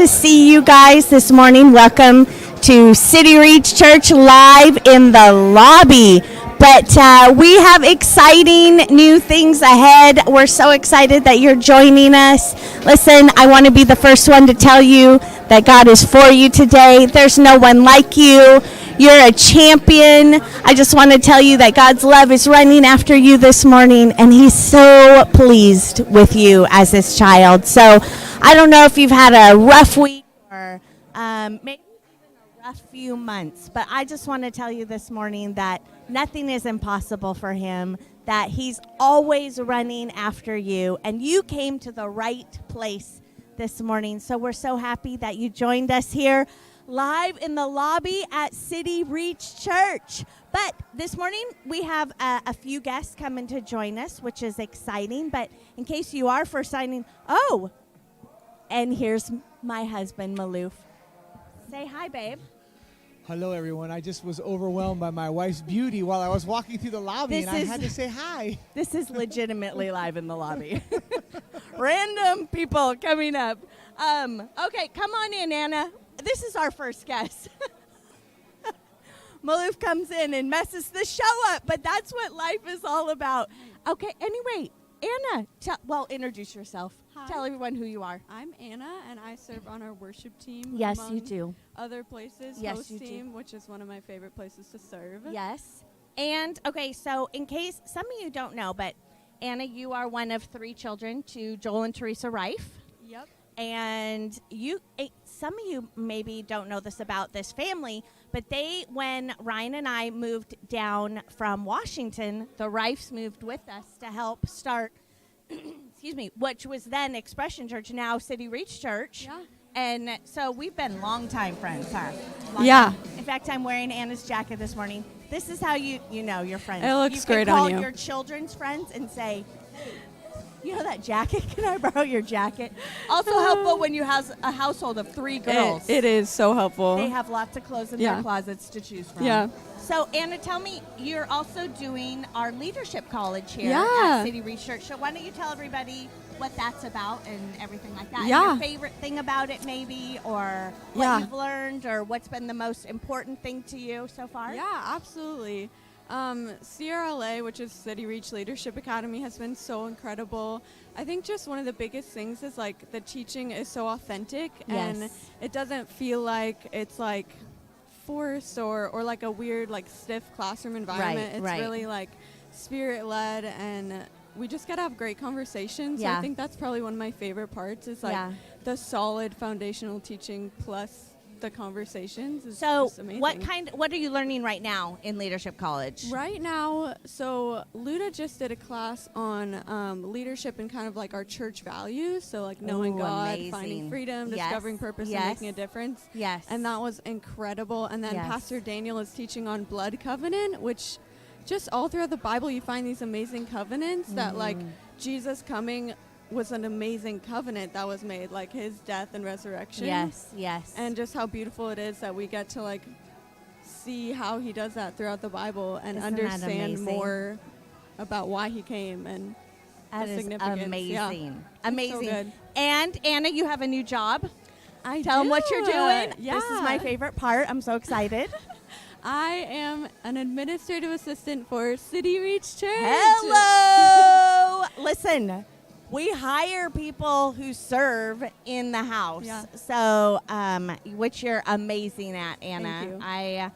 to see you guys this morning. Welcome to City Reach Church live in the lobby. But we have exciting new things ahead. We're so excited that you're joining us. Listen, I want to be the first one to tell you that God is for you today. There's no one like you. You're a champion. I just want to tell you that God's love is running after you this morning, and He's so pleased with you as His child. So I don't know if you've had a rough week or maybe even a rough few months, but I just want to tell you this morning that nothing is impossible for Him, that He's always running after you, and you came to the right place this morning. So we're so happy that you joined us here live in the lobby at City Reach Church. But this morning we have a few guests coming to join us, which is exciting. But in case you are first signing, and here's my husband, Maloof. Say hi, babe. Hello, everyone. I just was overwhelmed by my wife's beauty while I was walking through the lobby, I had to say hi. This is legitimately live in the lobby. Random people coming up. Okay, come on in, Anna. This is our first guest. Maloof comes in and messes the show up, but that's what life is all about. Okay, anyway, Anna, introduce yourself. Hi. Tell everyone who you are. I'm Anna, and I serve on our worship team. Yes, among you do. Other places, Yes, host you do. team, which is one of my favorite places to serve. Yes. And, okay, so in case some of you don't know, but Anna, you are one of 3 children to Joel and Theresa Wright. Yep. And some of you maybe don't know this about this family, but when Ryan and I moved down from Washington, the Wrights moved with us to help start, which was then Expression Church, now City Reach Church. Yeah. And so we've been longtime friends, huh? Yeah. In fact, I'm wearing Anna's jacket this morning. This is how you know your friends. It looks great on you. on Call your children's friends and say, you know that jacket? Can I borrow your jacket? Also helpful when you have a household of 3 girls. It is so helpful. They have lots of clothes in their closets to choose from. Yeah. So, Anna, tell me, you're also doing our leadership college here Yeah. at City Reach Church. So why don't you tell everybody what that's about and everything like that? Yeah. And your favorite thing about it maybe, or what you've learned, or what's been the most important thing to you so far? Yeah, absolutely. CRLA, which is City Reach Leadership Academy, has been so incredible. I think just one of the biggest things is like the teaching is so authentic, and it doesn't feel like it's like forced or like a weird like stiff classroom environment. It's really like spirit-led, and we just gotta have great conversations. Yeah. So I think that's probably one of my favorite parts is like the solid foundational teaching plus the conversations is just amazing. What are you learning right now in Leadership College? Right now, so Luda just did a class on leadership and kind of like our church values. So like knowing God, amazing. finding freedom, discovering purpose, and making a difference. Yes. And that was incredible. And then Pastor Daniel is teaching on blood covenant, which just all throughout the Bible you find these amazing covenants that like Jesus coming was an amazing covenant that was made, like his death and resurrection. Yes. And just how beautiful it is that we get to like see how he does that throughout the Bible and understand more about why he came and that the is significance. amazing. Yeah. Amazing. So good. And Anna, you have a new job. I Tell them what you're doing. Yeah. This is my favorite part. I'm so excited. I am an administrative assistant for City Reach Church. Hello. Listen, we hire people who serve in the house. Yeah. So, which you're amazing at, Anna. Thank you.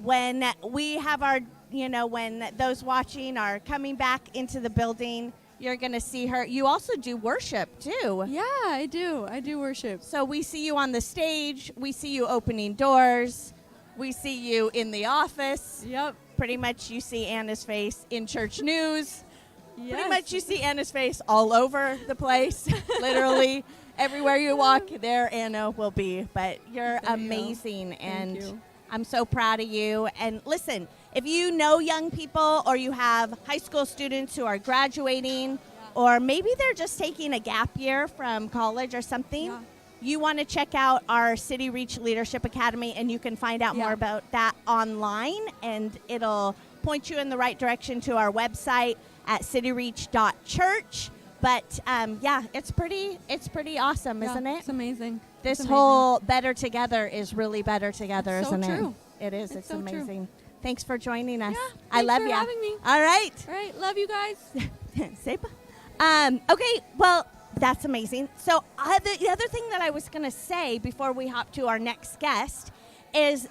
When we have our, when those watching are coming back into the building, you're going to see her. You also do worship, too. Yeah, I do. I do worship. So we see you on the stage. We see you opening doors. We see you in the office. Yep. Pretty much you see Anna's face in church news. Yes. Pretty much you see Anna's face all over the place. Literally everywhere you walk, there Anna will be. But you're amazing, and Thank you. I'm so proud of you. And listen, if you know young people or you have high school students who are graduating or maybe they're just taking a gap year from college or something, you want to check out our City Reach Leadership Academy, and you can find out more about that online, and it'll point you in the right direction to our website at cityreach.church. But it's pretty awesome, isn't it? It's amazing. This It's whole Better Together is really better together, It's so isn't true. it? It is. It's so true. amazing. Thanks for joining us. Yeah, I love thanks for you. having me. All right. All right, love you guys. Say bye. Okay, well, that's amazing. So the other thing that I was going to say before we hop to our next guest is,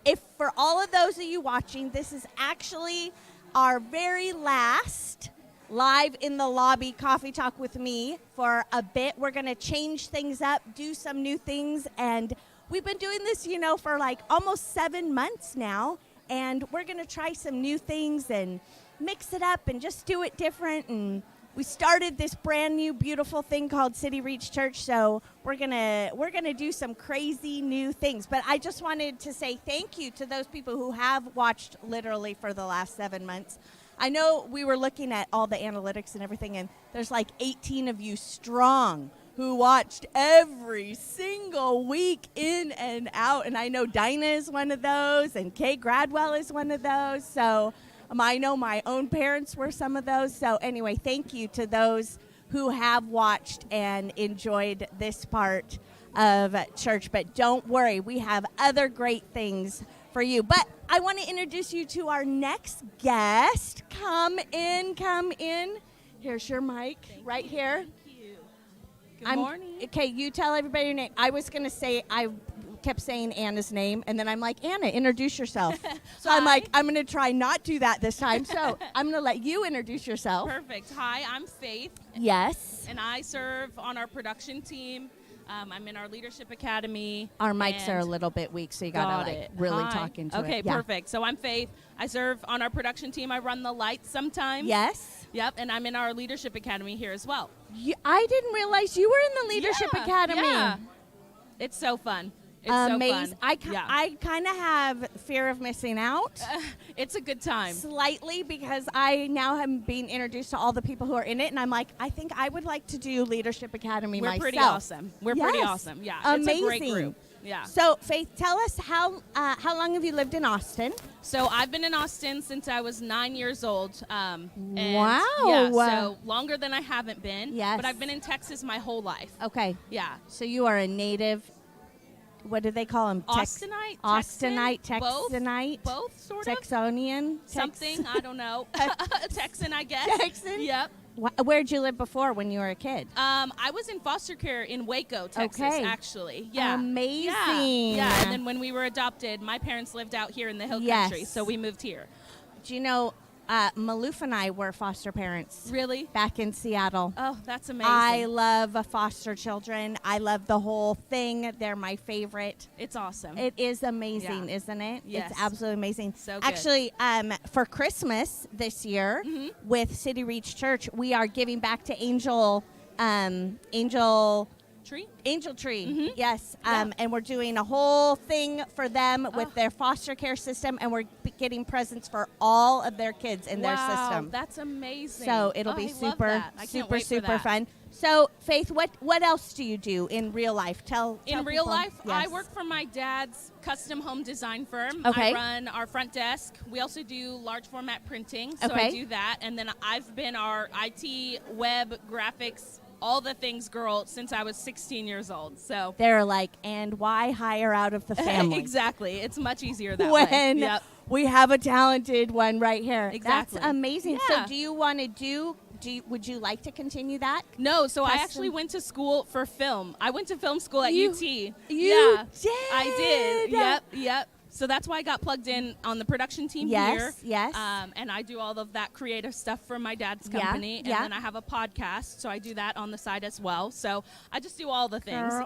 if for all of those of you watching, this is actually our very last live in the lobby coffee talk with me for a bit. We're going to change things up, do some new things, and we've been doing this, for like almost 7 months now, and we're going to try some new things and mix it up and just do it different. And we started this brand new beautiful thing called City Reach Church, so we're gonna do some crazy new things. But I just wanted to say thank you to those people who have watched literally for the last 7 months. I know we were looking at all the analytics and everything, and there's like 18 of you strong who watched every single week in and out. And I know Dinah is one of those, and Kay Gradwell is one of those. So I know my own parents were some of those. So anyway, thank you to those who have watched and enjoyed this part of church. But don't worry, we have other great things for you. But I want to introduce you to our next guest. Come in. Here's your mic right here. Thank you. Good morning. Okay, you tell everybody your name. I was going to say, I kept saying Anna's name, and then I'm like, Anna, introduce yourself. So I'm like, I'm going to try not do that this time. So I'm going to let you introduce yourself. Perfect. Hi, I'm Faith. Yes. And I serve on our production team. I'm in our leadership academy. Our mics are a little bit weak, so you got to really talk into it. Okay, perfect. So I'm Faith. I serve on our production team. I run the lights sometimes. Yes. Yep, and I'm in our leadership academy here as well. I didn't realize you were in the leadership academy. Yeah. It's so fun. It's amazing. so fun. I kind of have fear of missing out. It's a good time. Slightly, because I now am being introduced to all the people who are in it, and I'm like, I think I would like to do Leadership Academy myself. We're pretty awesome. We're pretty Yes. awesome. Yeah, Amazing. It's a great group. Yeah. So, Faith, tell us how long have you lived in Austin? So I've been in Austin since I was 9 years old. And Wow. Yeah, so longer than I haven't been. Yes. But I've been in Texas my whole life. Okay. Yeah. So you are a native. What do they call them? Austinite? Austinite, Texan? Texanite? Both, sort of. Texonian? Something, I don't know. Texan, I guess. Texan? Yep. Where'd you live before when you were a kid? I was in foster care in Waco, Texas, actually. Yeah. Amazing. Yeah. And then when we were adopted, my parents lived out here in the hill country, so we moved here. Do you know, Maloof and I were foster parents. Really? Back in Seattle. Oh, that's amazing. I love foster children. I love the whole thing. They're my favorite. It's awesome. It is amazing, isn't it? Yes. It's absolutely amazing. So good. Actually, for Christmas this year with City Reach Church, we are giving back to Angel Tree. Yes. And we're doing a whole thing for them with their foster care system, and we're getting presents for all of their kids in their system. That's amazing. So it'll be I love super, that. I can't super, wait for super that. fun. So, Faith, what else do you do in real life? Tell In real people. life, I Yes. work for my dad's custom home design firm. Okay. I run our front desk. We also do large format printing, so Okay. I do that. And then I've been our IT, web, graphics, all the things girl since I was 16 years old. So They're like, and why hire out of the family? exactly. It's much easier that way. When Yep. we have a talented one right here. Exactly. That's amazing. Yeah. So do you want to would you like to continue that? No, so I Custom- actually went to school for film. I went to film school at You- UT. You did. I did. Yep. So that's why I got plugged in on the production team here. Yes. And I do all of that creative stuff for my dad's Yeah, company. And yeah. then I have a podcast, so I do that on the side as well. So I just do all the things. Girl,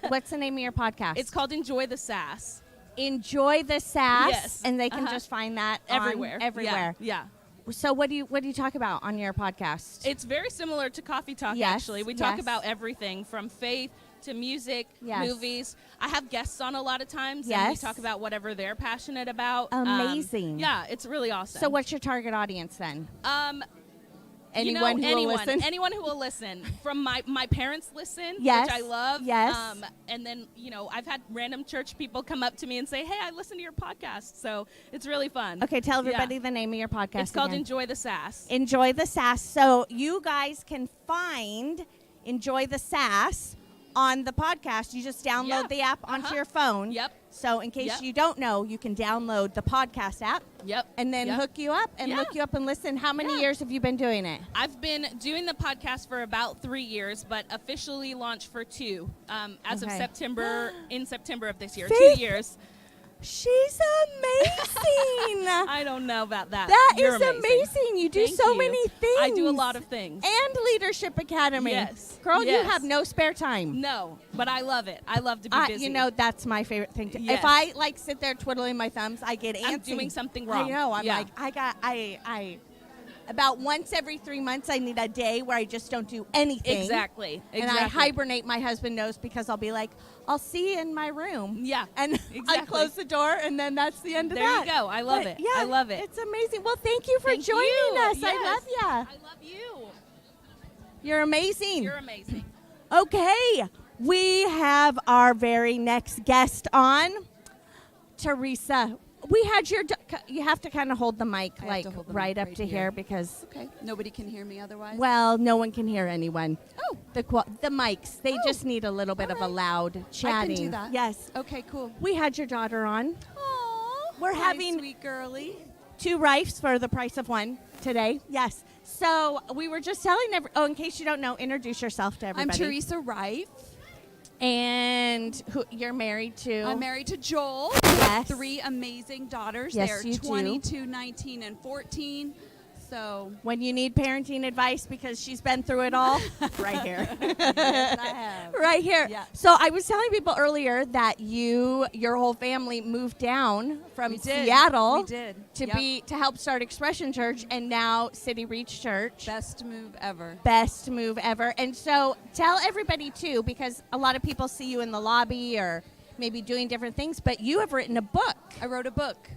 what's the name of your podcast? It's called Enjoy the Sass. Enjoy the Sass. Yes. And they can just find that on Everywhere. everywhere. Yeah. So what do you talk about on your podcast? It's very similar to Coffee Talk, Yes, actually. We talk yes. about everything from faith to music, Yes. movies. I have guests on a lot of times, and Yes. we talk about whatever they're passionate about. Amazing. Yeah, it's really awesome. So what's your target audience then? Anyone who will listen? Anyone who will listen. From my parents listen, Yes, which I love. yes. And then, I've had random church people come up to me and say, hey, I listen to your podcast. So it's really fun. Okay, tell Yeah. everybody the name of your podcast. It's called again. Enjoy the Sass. Enjoy the Sass. So you guys can find Enjoy the Sass on the podcast. You just download the app onto your phone. Yep. So in case you don't know, you can download the podcast app. Yep. And then hook you up and look you up and listen. How many years have you been doing it? I've been doing the podcast for about 3 years, but officially launched for 2 as of September, in September of this year. Faith, 2 years. She's amazing. I don't know about that. You're amazing. You do many things. I do a lot of things. And Leadership Academy. Yes. Girl, you Yes. have no spare time. No, but I love it. I love to be busy. You know, that's my favorite thing. Yes. If I like sit there twiddling my thumbs, I get antsy. I'm doing something wrong. I know. I'm like, I about once every 3 months, I need a day where I just don't do anything. Exactly. And I hibernate. My husband knows because I'll be like, I'll see you in my room. Yeah. And I close the door, and then that's the end of There that. you go. I love it. Yeah, I love it. It's amazing. Well, thank you for Thank joining you. us. Yes. I love you. I love you. You're amazing. You're amazing. Okay, we have our very next guest on, Theresa. We had you have to kind of hold the mic like right up to here because nobody can hear me otherwise. Well, no one can hear anyone. Oh, the mics, they just need a little bit of a loud chatting. I can do that. Yes. Okay, cool. We had your daughter on. Aww. We're Hi, having sweet girly. 2 rifes for the price of 1 today. Yes. So we were just telling in case you don't know, introduce yourself to everybody. I'm Theresa Wright. And who you're married to? I'm married to Joel. Yes. 3 amazing daughters. Yes, They're you do. 22, 19, and 14. So when you need parenting advice because she's been through it all, right here. Yes, I have. Right here. Yeah. So I was telling people earlier that your whole family moved down from Seattle to help start Expression Church and now City Reach Church. Best move ever. Best move ever. And so tell everybody too, because a lot of people see you in the lobby or maybe doing different things, but you have written a book. I wrote a book.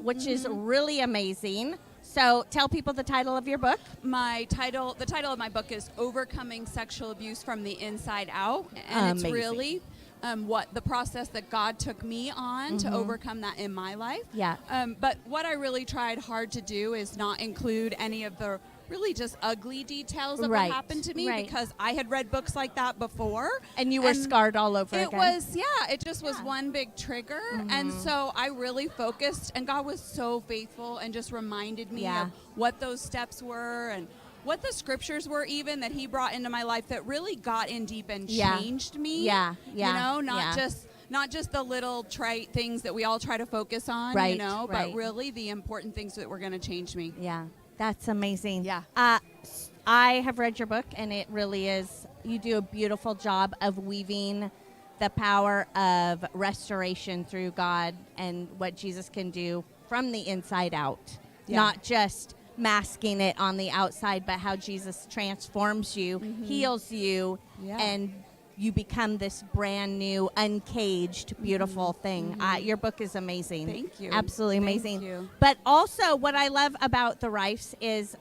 Which is really amazing. So tell people the title of your book. The title of my book is Overcoming Sexual Abuse from the Inside Out. And it's really what the process that God took me on to overcome that in my life. Yeah. But what I really tried hard to do is not include any of the really just ugly details of what happened to me because I had read books like that before. And you were scarred all over again. It just was one big trigger. And so I really focused, and God was so faithful and just reminded me of what those steps were and what the scriptures were even that he brought into my life that really got in deep and changed me. Yeah. You know, not just the little trite things that we all try to focus on, you know, but really the important things that were going to change me. Yeah. That's amazing. Yeah. I have read your book, and it really is, you do a beautiful job of weaving the power of restoration through God and what Jesus can do from the inside out, not just masking it on the outside, but how Jesus transforms you, heals you, and you become this brand new, uncaged, beautiful thing. Your book is amazing. Thank you. Absolutely amazing. Thank you. But also, what I love about the Rifes is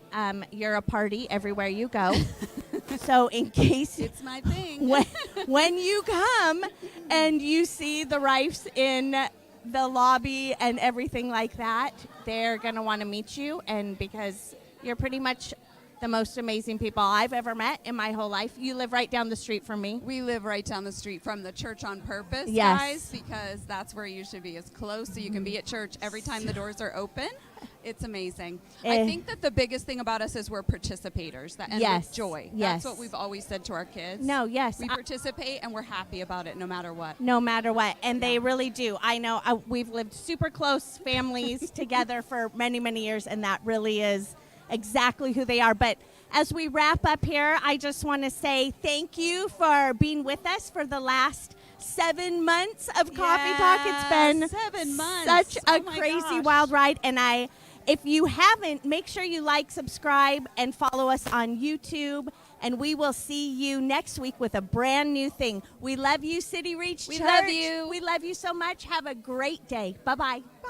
you're a party everywhere you go. So in case it's my thing. when you come and you see the Rifes in the lobby and everything like that, they're going to want to meet you, and because you're pretty much the most amazing people I've ever met in my whole life. You live right down the street from me. We live right down the street from the church on purpose, Yes. guys, because that's where you should be, as close so you can be at church every time the doors are open. It's amazing. I think that the biggest thing about us is we're participators that end with joy. Yes. That's what we've always said to our kids. We participate and we're happy about it no matter what. No matter what. And they really do. I know we've lived super close families together for many, many years, and that really is exactly who they are. But as we wrap up here, I just want to say thank you for being with us for the last 7 months of Coffee Talk. It's been 7 months. Such a crazy, wild ride. And if you haven't, make sure you like, subscribe, and follow us on YouTube. And we will see you next week with a brand new thing. We love you, City Reach Church. We love you. We love you so much. Have a great day. Bye-bye. Bye.